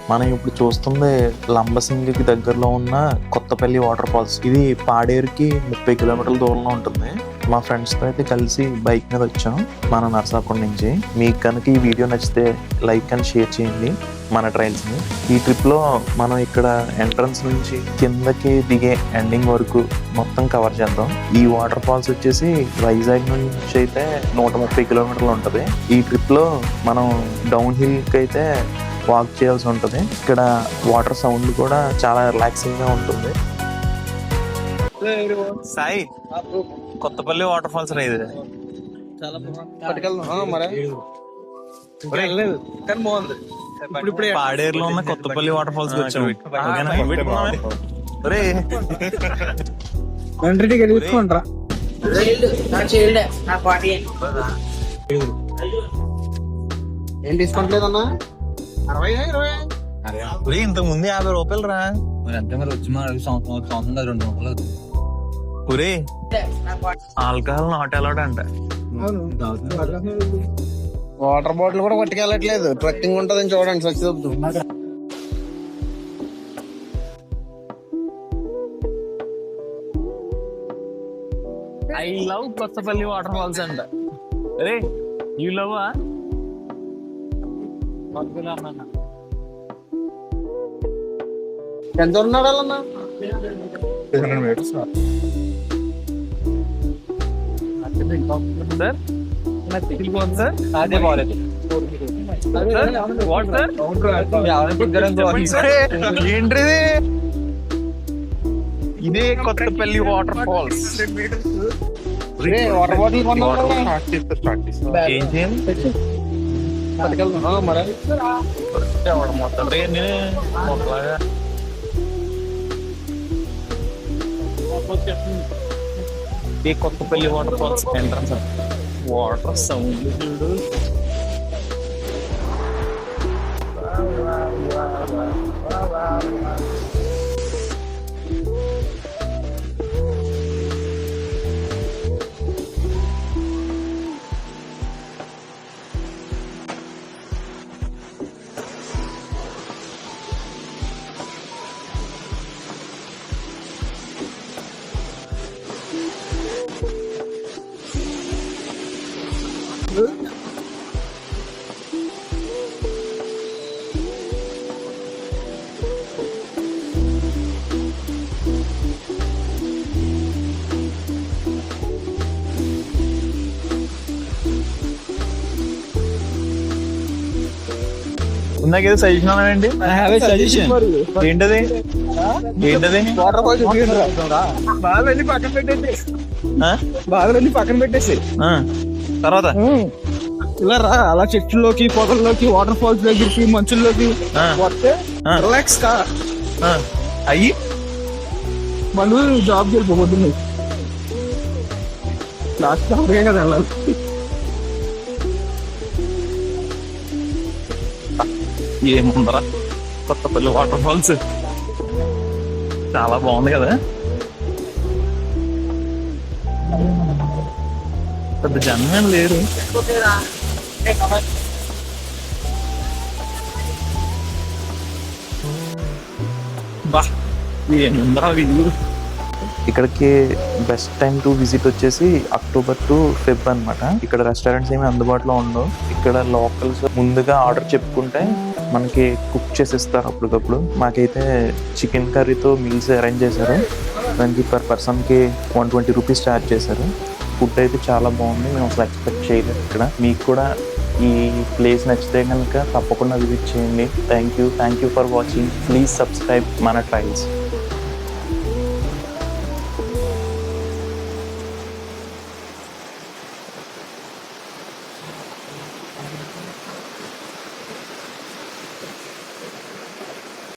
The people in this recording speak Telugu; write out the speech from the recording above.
మనం ఇప్పుడు చూస్తుంది లంబసింగికి దగ్గరలో ఉన్న కొత్తపల్లి వాటర్ ఫాల్స్. ఇది పాడేరుకి 30 కిలోమీటర్ల దూరంలో ఉంటుంది. మా ఫ్రెండ్స్తో అయితే కలిసి బైక్ మీద వచ్చాం మన నరసాపురం నుంచి. మీకు కనుక ఈ వీడియో నచ్చితే లైక్ అండ్ షేర్ చేయండి మన ట్రైల్స్ని. ఈ ట్రిప్లో మనం ఇక్కడ ఎంట్రన్స్ నుంచి కిందకి దిగే ఎండింగ్ వరకు మొత్తం కవర్ చేద్దాం. ఈ వాటర్ ఫాల్స్ వచ్చేసి వైజాగ్ నుంచి అయితే 130 కిలోమీటర్లు ఉంటుంది. ఈ ట్రిప్లో మనం డౌన్ హిల్కి అయితే వాక్ చేయాల్సి ఉంటుంది. ఇక్కడ వాటర్ సౌండ్ కూడా చాలా రిలాక్సింగ్గా ఉంటుంది. సాయి, కొత్తపల్లి వాటర్ ఫాల్స్ రైదు పాడేరులో ఉన్న కొత్తపల్లి వాటర్ ఫాల్స్ వచ్చాము. ఏం తీసుకోవట్లేదన్నా? ఇంతకు ముందు 50 రూపాయలు రా. మరి అంతే మరి వచ్చి మన సంవత్సరం 2 రూపాయలు. ఒరే ఆల్కహాల్ నాట్ అలౌడ్ అంట. వాటర్ బాటిల్ కూడా పట్టుకెళ్ళట్లేదు. ట్రెక్కింగ్ ఉంటదని చూడండి సచ్చిదొద్దు. I love Kothapalli water falls అంట. అరే యూ లవ్ ఎంత ఉన్నాడు అన్న? 300 meters. సార్ సార్ అదే బాగాలేదు. ఏంటిది? ఇదే Kothapalli water falls. Water bottle ఏం చేయాలి? మొత్తం మొక్కలాగా ఈ Kothapalli water falls entrance. Water sound చూడు. ఇందాకేదో సజెషన్ అన్నావేంటి? ఏంటది? ఏంటది? బాగా పక్కన పెట్టేసి తర్వాత ఇలా రా. అలా చెట్లలోకి, పొదల్లోకి, వాటర్ ఫాల్స్ దగ్గరికి, మంచుల్లోకి వస్తే రిలాక్స్ కా అయ్యి మనం జాబ్ వెళ్ళిపోతుంది. లాస్ట్ అదే కదా వెళ్ళాలి. ఏముందరా కొత్తపల్లి వాటర్ ఫాల్స్ చాలా బాగుంది కదా. పెద్ద జనం లేరు. బా ఏముందరా వీళ్ళు. ఇక్కడికి బెస్ట్ టైం టు విజిట్ వచ్చేసి అక్టోబర్ టు ఫెబ్ అనమాట. ఇక్కడ రెస్టారెంట్స్ ఏమి అందుబాటులో ఉండవు. ఇక్కడ లోకల్స్ ముందుగా ఆర్డర్ చెప్పుకుంటే మనకి కుక్ చేసి ఇస్తారు అప్పటికప్పుడు. మాకైతే చికెన్ కర్రీతో మీల్స్ అరేంజ్ చేశారు. దానికి పర్ పర్సన్కి 120 రూపీస్ ఛార్జ్ చేశారు. ఫుడ్ అయితే చాలా బాగుంది. మేము అసలు ఎక్స్పెక్ట్ చేయలేదు. ఇక్కడ మీకు కూడా ఈ ప్లేస్ నచ్చితే కనుక తప్పకుండా విజిట్ చేయండి. Thank you for watching. Please subscribe మన ట్రైల్స్.